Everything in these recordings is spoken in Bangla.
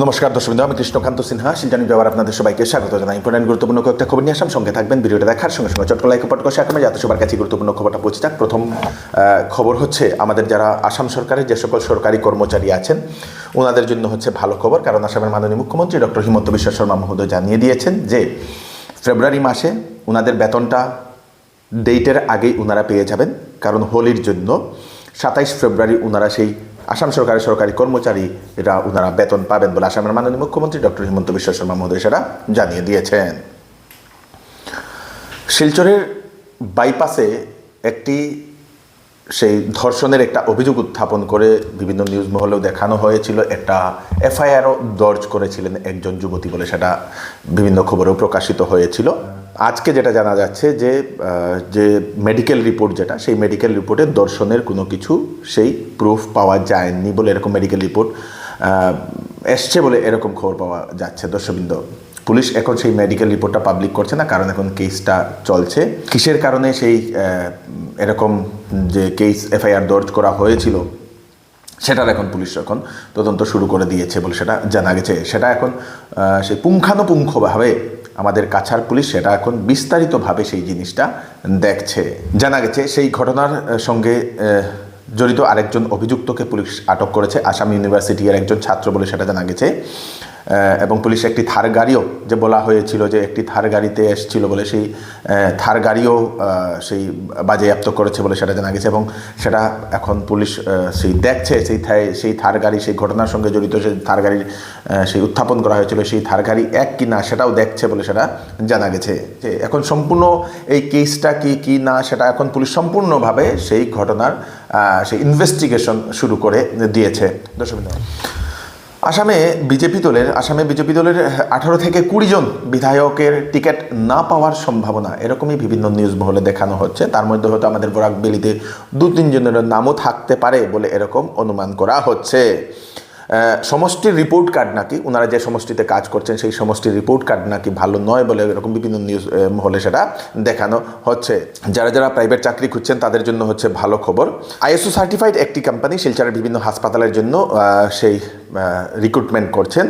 নমস্কার দর্শকবৃন্দ, আমি কৃষ্ণকান্ত সিনহা শিলচর নিউজ আওয়ার আপনাদের সবাইকে স্বাগত জানাই। ইম্পর্টেন্ট গুরুত্বপূর্ণ কয়েকটা খবর নিয়ে আসাম, সঙ্গে থাকবেন। ভিডিওটা দেখার সঙ্গে সঙ্গে চট্ট লাইক পট শেয়ার করবেন যাতে সবার কাছে গুরুত্বপূর্ণ খবরটা পৌঁছে যাক। প্রথম খবর হচ্ছে আমাদের যারা আসাম সরকারের যে সকল সরকারি কর্মচারী আছেন ওনাদের জন্য হচ্ছে ভালো খবর, কারণ আসামের মাননীয় মুখ্যমন্ত্রী ডক্টর হিমন্ত বিশ্ব শর্মা মহোদয় জানিয়ে দিয়েছেন যে ফেব্রুয়ারি মাসে ওনাদের বেতনটা ডেটের আগেই ওনারা পেয়ে যাবেন, কারণ হোলির জন্য 27 ফেব্রুয়ারি ওনারা সেই আসাম সরকারের সরকারি কর্মচারীরা ওনারা বেতন পাবেন বলে আসামের মাননীয় মুখ্যমন্ত্রী ডক্টর হিমন্ত বিশ্ব শর্মা মহোদয় সেটা জানিয়ে দিয়েছেন। শিলচরের বাইপাসে একটি সেই ধর্ষণের একটা অভিযোগ উত্থাপন করে বিভিন্ন নিউজ মহলেও দেখানো হয়েছিল, একটা এফআইআরও দর্জ করেছিলেন একজন যুবতী বলে সেটা বিভিন্ন খবরেও প্রকাশিত হয়েছিল। আজকে যেটা জানা যাচ্ছে যে মেডিকেল রিপোর্ট যেটা, সেই মেডিকেল রিপোর্টে দর্শনের কোনো কিছু সেই প্রুফ পাওয়া যায়নি বলে এরকম মেডিকেল রিপোর্ট এসছে বলে এরকম খবর পাওয়া যাচ্ছে। দর্শকবৃন্দ, পুলিশ এখন সেই মেডিকেল রিপোর্টটা পাবলিক করছে না, কারণ এখন কেসটা চলছে। কিসের কারণে সেই এরকম যে কেস এফআইআর দর্জ করা হয়েছিল সেটার এখন পুলিশ এখন তদন্ত শুরু করে দিয়েছে বলে সেটা জানা গেছে। সেটা এখন সেই পুঙ্খানুপুঙ্খভাবে আমাদের কাছাড় পুলিশ সেটা এখন বিস্তারিতভাবে সেই জিনিসটা দেখছে। জানা গেছে সেই ঘটনার সঙ্গে জড়িত আরেকজন অভিযুক্তকে পুলিশ আটক করেছে, আসাম ইউনিভার্সিটির একজন ছাত্র বলে সেটা জানা গেছে। এবং পুলিশ একটি থার গাড়িও, যে বলা হয়েছিল যে একটি থার গাড়িতে এসেছিল বলে, সেই থার গাড়িও সেই বাজেয়াপ্ত করেছে বলে সেটা জানা গেছে। এবং সেটা এখন পুলিশ সেই দেখছে সেই থার গাড়ি, সেই ঘটনার সঙ্গে জড়িত সেই থার গাড়ির সেই উত্থাপন করা হয়েছিল সেই থার গাড়ি এক কি না সেটাও দেখছে বলে সেটা জানা গেছে। যে এখন সম্পূর্ণ এই কেসটা কি না সেটা এখন পুলিশ সম্পূর্ণভাবে সেই ঘটনার সেই ইনভেস্টিগেশন শুরু করে দিয়েছে। দর্শক, আসামে বিজেপি দলের 18 থেকে 20 জন বিধায়কের টিকিট না পাওয়ার সম্ভাবনা এরকমই বিভিন্ন নিউজ মহলে দেখানো হচ্ছে। তার মধ্যে হয়তো আমাদের বরাক ভ্যালিতে 2-3 জনের নামও থাকতে পারে বলে এরকম অনুমান করা হচ্ছে। সমষ্টির রিপোর্ট কার্ড নাকি, ওনারা যে সমষ্টিতে কাজ করছেন সেই সমষ্টির রিপোর্ট কার্ড নাকি ভালো নয় বলে এরকম বিভিন্ন নিউজ মহলে সেটা দেখানো হচ্ছে। যারা যারা প্রাইভেট চাকরি খুঁজছেন তাদের জন্য হচ্ছে ভালো খবর। আইএসও সার্টিফাইড একটি কোম্পানি শিলচরের বিভিন্ন হাসপাতালের জন্য সেই রিক্রুটমেন্ট করছেন।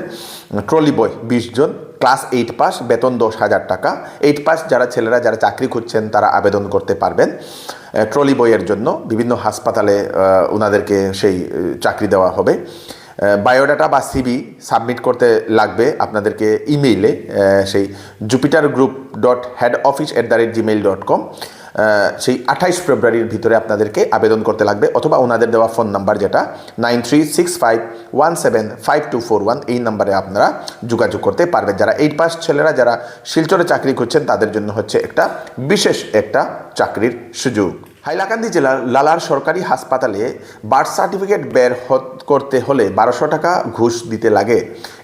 ট্রলি বয় 20 জন, ক্লাস 8 পাস, বেতন 10,000 টাকা। 8 পাস যারা ছেলেরা যারা চাকরি খুঁজছেন তারা আবেদন করতে পারবেন ট্রলি বয়ের জন্য। বিভিন্ন হাসপাতালে ওনাদেরকে সেই চাকরি দেওয়া হবে। বায়োডাটা বা সিভি সাবমিট করতে লাগবে আপনাদেরকে ইমেইলে, সেই jupitergroup.headoffice@gmail.com। সেই 28 ফেব্রুয়ারির ভিতরে আপনাদেরকে আবেদন করতে লাগবে, অথবা ওনাদের দেওয়া ফোন নাম্বার যেটা 9365175241, এই নাম্বারে আপনারা যোগাযোগ করতে পারবেন। যারা 8 পাস ছেলেরা যারা শিলচরে চাকরি করছেন তাদের জন্য হচ্ছে একটা বিশেষ একটা চাকরির সুযোগ। হাইলাকান্দি জেলার লালার সরকারি হাসপাতালে বার্থ সার্টিফিকেট বের করতে হলে 1200 টাকা ঘুষ দিতে লাগে,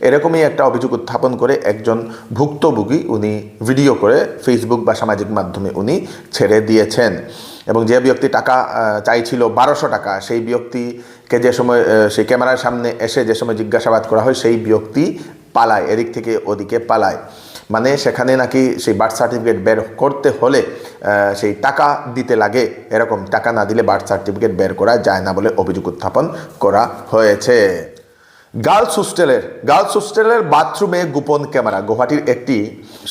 এরকমই একটা অভিযোগ উত্থাপন করে একজন ভুক্তভোগী উনি ভিডিও করে ফেসবুক বা সামাজিক মাধ্যমে উনি ছেড়ে দিয়েছেন। এবং যে ব্যক্তি টাকা চাইছিল 1200 টাকা, সেই ব্যক্তিকে যে সময় সেই ক্যামেরার সামনে এসে যে সময় জিজ্ঞাসাবাদ করা হয় সেই ব্যক্তি পালায়, এদিক থেকে ওদিকে পালায়। মানে সেখানে নাকি সেই বার্থ সার্টিফিকেট বের করতে হলে সেই টাকা দিতে লাগে, এরকম টাকা না দিলে বার্থ সার্টিফিকেট বের করা যায় না বলে অভিযোগ উত্থাপন করা হয়েছে। গার্লস হোস্টেলের বাথরুমে গোপন ক্যামেরা। গুয়াহাটির একটি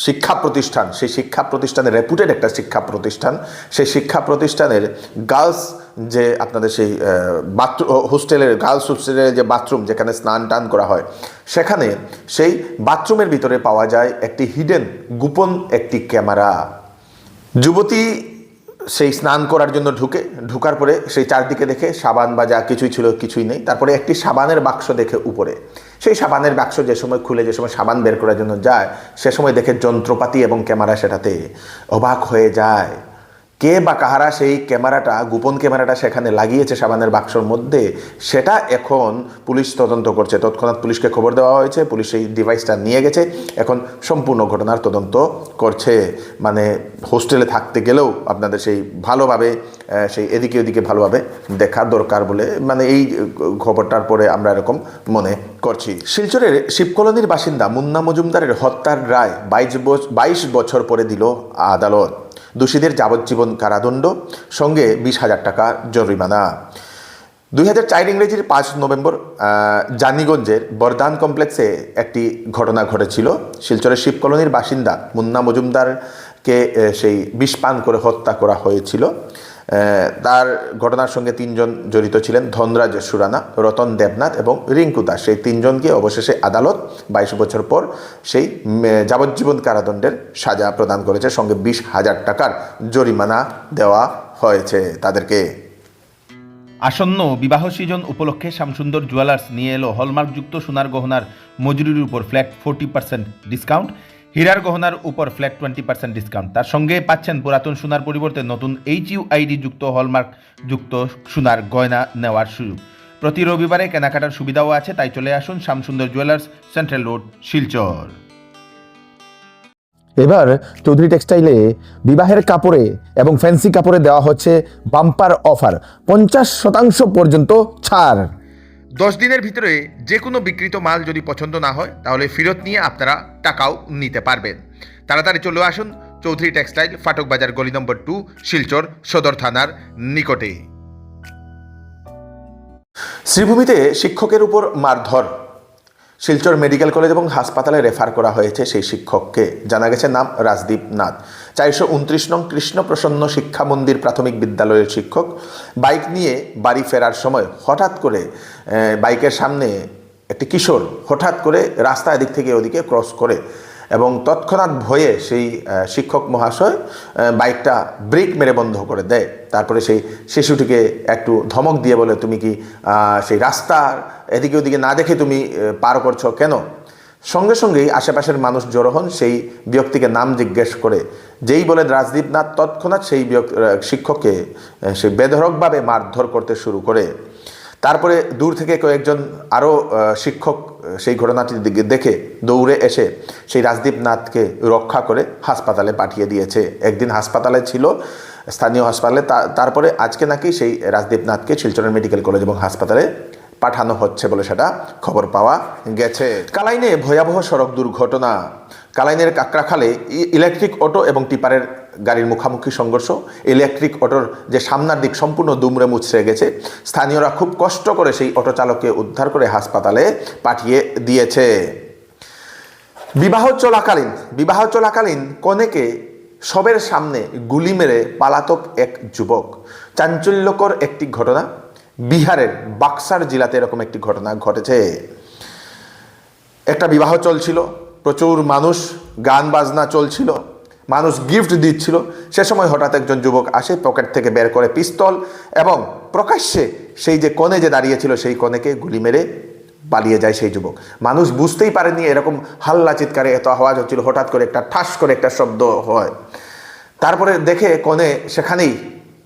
শিক্ষা প্রতিষ্ঠান, সেই শিক্ষা প্রতিষ্ঠানের রেপুটেড একটা শিক্ষা প্রতিষ্ঠান, সেই শিক্ষা প্রতিষ্ঠানের গার্লস যে আপনাদের সেই গার্লস হোস্টেলের যে বাথরুম যেখানে স্নান টান করা হয়, সেখানে সেই বাথরুমের ভিতরে পাওয়া যায় একটি হিডেন গোপন একটি ক্যামেরা। যুবতী সেই স্নান করার জন্য ঢুকার পরে সেই চারদিকে দেখে সাবান বা যা কিছুই ছিল কিছুই নেই। তারপরে একটি সাবানের বাক্স দেখে উপরে, সেই সাবানের বাক্স যে সময় খুলে যে সময় সাবান বের করার জন্য যায় সে সময় দেখে যন্ত্রপাতি এবং ক্যামেরা, সেটাতে অবাক হয়ে যায় কে বা কাহারা সেই ক্যামেরাটা, গোপন ক্যামেরাটা সেখানে লাগিয়েছে সাবানের বাক্সর মধ্যে, সেটা এখন পুলিশ তদন্ত করছে। তৎক্ষণাৎ পুলিশকে খবর দেওয়া হয়েছে, পুলিশ সেই ডিভাইসটা নিয়ে গেছে, এখন সম্পূর্ণ ঘটনার তদন্ত করছে। মানে হোস্টেলে থাকতে গেলেও আপনাদের সেই ভালোভাবে সেই এদিকে ওদিকে ভালোভাবে দেখা দরকার বলে মানে এই খবরটার পরে আমরা এরকম মনে করছি। শিলচরের শিবকলোনির বাসিন্দা মুন্না মজুমদারের হত্যার রায় 22 বছর পরে দিল আদালত। দোষীদের যাবজ্জীবন কারাদণ্ড সঙ্গে 20,000 টাকা জরিমানা। 2004 ইংরেজির 5 নভেম্বর জানিগঞ্জের বরদান কমপ্লেক্সে একটি ঘটনা ঘটেছিল। শিলচরের শিব কলোনির বাসিন্দা মুন্না মজুমদারকে সেই বিষ পান করে হত্যা করা হয়েছিল। তার ঘটনার সঙ্গে 3 জন জড়িত ছিলেন, ধনরাজ সুরানা, রতন দেবনাথ এবং রিঙ্কু দাস। সেই 3 জনকে অবশেষে আদালত 22 বছর পর সেই যাবজ্জীবন কারাদণ্ডের সাজা প্রদান করেছে, সঙ্গে 20,000 টাকার জরিমানা দেওয়া হয়েছে তাদেরকে। আসন্ন বিবাহ সিজন উপলক্ষে শ্যামসুন্দর জুয়েলার্স নিয়ে এলো হলমার্কযুক্ত সোনার গহনার মজুরির উপর ফ্ল্যাট 40% ডিসকাউন্ট, হীরার গহনার উপর ফ্ল্যাট 20% ডিসকাউন্ট। তার সঙ্গে পাচ্ছেন পুরাতন সোনার পরিবর্তে নতুন HUID যুক্ত হলমার্ক যুক্ত সোনার গয়না নেওয়ার সুযোগ। প্রতি রবিবারে কেনাকাটার সুবিধাও আছে, তাই চলে আসুন Shyamsundar jewellers, central road, Silchar. এবার চৌধুরী টেক্সটাইলে বিবাহের কাপড়ে এবং ফ্যান্সি কাপড়ে দেওয়া হচ্ছে বাম্পার অফার, 50% পর্যন্ত ছাড়। 10 দিনের ভিতরে যে কোনো বিক্রিত মাল যদি পছন্দ না হয় তাহলে ফেরত নিয়ে আপনারা টাকাও নিতে পারবেন। তাড়াতাড়ি চলে আসুন চৌধুরী টেক্সটাইল, ফাটক বাজার, গলি নম্বর 2, শিলচর সদর থানার নিকটে। শ্রীভূমিতে শিক্ষকের উপর মারধর, শিলচর মেডিকেল কলেজ এবং হাসপাতালে রেফার করা হয়েছে সেই শিক্ষককে। জানা গেছে নাম রাজদীপ নাথ, 429 নং কৃষ্ণপ্রসন্ন শিক্ষা মন্দির প্রাথমিক বিদ্যালয়ের শিক্ষক। বাইক নিয়ে বাড়ি ফেরার সময় হঠাৎ করে বাইকের সামনে একটি কিশোর হঠাৎ করে রাস্তা এদিক থেকে ওদিকে ক্রস করে এবং তৎক্ষণাৎ ভয়ে সেই শিক্ষক মহাশয় বাইকটা ব্রেক মেরে বন্ধ করে দেয়। তারপরে সেই শিশুটিকে একটু ধমক দিয়ে বলে, তুমি কি সেই রাস্তার এদিকে ওদিকে না দেখে তুমি পার করছো কেন? সঙ্গে সঙ্গেই আশেপাশের মানুষ জড়ো হন, সেই ব্যক্তিকে নাম জিজ্ঞেস করে যেই বলে রাজদীপ নাথ, তৎক্ষণাৎ সেই শিক্ষককে সেই বেধড়কভাবে মারধর করতে শুরু করে। তারপরে দূর থেকে কয়েকজন আরও শিক্ষক সেই ঘটনাটি দেখে দৌড়ে এসে সেই রাজদীপ নাথকে রক্ষা করে হাসপাতালে পাঠিয়ে দিয়েছে। একদিন হাসপাতালে ছিল, স্থানীয় হাসপাতালে, তারপরে আজকে নাকি সেই রাজদীপ নাথকে শিলচরের মেডিকেল কলেজ এবং হাসপাতালে পাঠানো হচ্ছে বলে সেটা খবর পাওয়া গেছে। কালাইনে ভয়াবহ সড়ক দুর্ঘটনা। কালাইনের কাকড়াখালে ইলেকট্রিক অটো এবং টিপারের গাড়ির মুখোমুখি সংঘর্ষ। ইলেকট্রিক অটোর যে সামনের দিক সম্পূর্ণ দুমড়ে মুচড়ে গেছে। স্থানীয়রা খুব কষ্ট করে সেই অটো চালককে উদ্ধার করে হাসপাতালে পাঠিয়ে দিয়েছে। বিবাহ চলাকালীন কনেকে সবের সামনে গুলি মেরে পালাতক এক যুবক। চাঞ্চল্যকর একটি ঘটনা। বিহারের বাক্সার জেলাতে এরকম একটি ঘটনা ঘটেছে। একটা বিবাহ চলছিল, প্রচুর মানুষ, গান বাজনা চলছিল, মানুষ গিফট দিচ্ছিল। সে সময় হঠাৎ একজন যুবক আসে, পকেট থেকে বের করে পিস্তল এবং প্রকাশ্যে সেই যে কনে যে দাঁড়িয়েছিল সেই কনেকে গুলি মেরে পালিয়ে যায় সেই যুবক। মানুষ বুঝতেই পারেনি, এরকম হাল্লা চিৎকারে এত আওয়াজ হচ্ছিল, হঠাৎ করে একটা ঠাস করে একটা শব্দ হয়। তারপরে দেখে কনে সেখানেই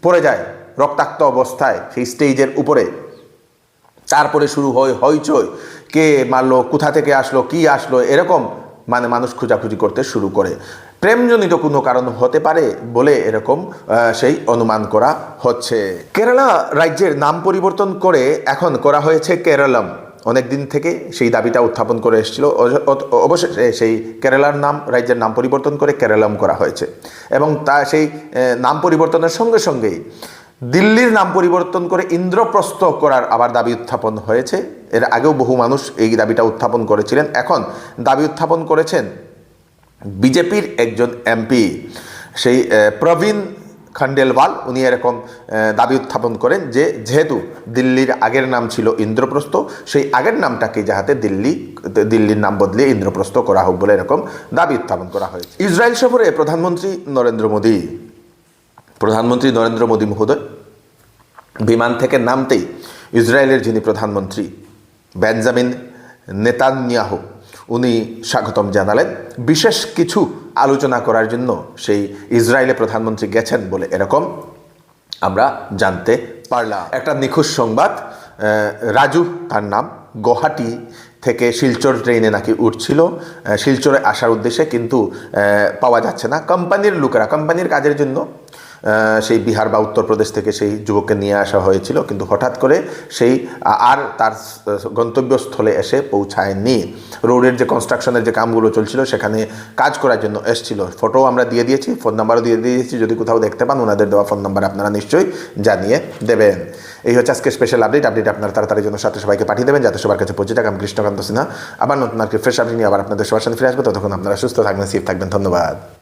পড়ে যায় রক্তাক্ত অবস্থায় সেই স্টেজের উপরে। তারপরে শুরু হয় হইচই, কে মারলো, কোথা থেকে আসলো, কি আসলো, এরকম মানুষ খোঁজাখুঁজি করতে শুরু করে। প্রেমজনিত কোনো কারণ হতে পারে বলে এরকম সেই অনুমান করা হচ্ছে। কেরালা রাজ্যের নাম পরিবর্তন করে এখন করা হয়েছে কেরলম। অনেক দিন থেকে সেই দাবিটা উত্থাপন করে এসেছিল। অবশেষে সেই কেরালার রাজ্যের নাম পরিবর্তন করে কেরলম করা হয়েছে এবং তা সেই নাম পরিবর্তনের সঙ্গে সঙ্গেই দিল্লির নাম পরিবর্তন করে ইন্দ্রপ্রস্থ করার আবার দাবি উত্থাপন হয়েছে। এর আগেও বহু মানুষ এই দাবিটা উত্থাপন করেছিলেন। এখন দাবি উত্থাপন করেছেন বিজেপির একজন এমপি, সেই প্রবীণ খণ্ডেলওয়াল। উনি এরকম দাবি উত্থাপন করেন যে যেহেতু দিল্লির আগের নাম ছিল ইন্দ্রপ্রস্থ, সেই আগের নামটাকে যাহাতে দিল্লির নাম বদলে ইন্দ্রপ্রস্থ করা হোক বলে এরকম দাবি উত্থাপন করা হয়েছে। ইসরায়েল সফরে প্রধানমন্ত্রী নরেন্দ্র মোদী মহোদয় বিমান থেকে নামতেই ইসরায়েলের যিনি প্রধানমন্ত্রী বেঞ্জামিন নেতানিয়াহু, উনি স্বাগতম জানালেন। বিশেষ কিছু আলোচনা করার জন্য সেই ইসরায়েলে প্রধানমন্ত্রী গেছেন বলে এরকম আমরা জানতে পারলাম। একটা নিখুঁত সংবাদ, রাজু তার নাম, গুয়াহাটি থেকে শিলচর ট্রেনে নাকি উঠছিল শিলচরে আসার উদ্দেশ্যে, কিন্তু পাওয়া যাচ্ছে না। কোম্পানির লোকেরা কোম্পানির কাজের জন্য সেই বিহার বা উত্তরপ্রদেশ থেকে সেই যুবককে নিয়ে আসা হয়েছিল, কিন্তু হঠাৎ করে সেই আর তার গন্তব্যস্থলে এসে পৌঁছায়নি। রোডের যে কনস্ট্রাকশনের যে কামগুলো চলছিল সেখানে কাজ করার জন্য এসেছিল। ফটো আমরা দিয়ে দিয়েছি, ফোন নাম্বারও দিয়ে দিয়েছি, যদি কোথাও দেখতে পান ওনাদের দেওয়া ফোন নাম্বার আপনারা নিশ্চয়ই জানিয়ে দেবেন। এই হচ্ছে আজকে স্পেশাল আপডেট আপনারা তাড়াতাড়ি জন্য সাথে সবাইকে পাঠিয়ে দেবেন যাতে সবার কাছে পৌঁছে থাকে। আমি কৃষ্ণকান্ত সিনহা আবার নতুন আর কি ফ্রেশ আপডেট নিয়ে আবার আপনাদের সবার সাথে ফিরে আসবো। ততক্ষণ আপনারা সুস্থ থাকবেন, সেফ থাকবেন। ধন্যবাদ।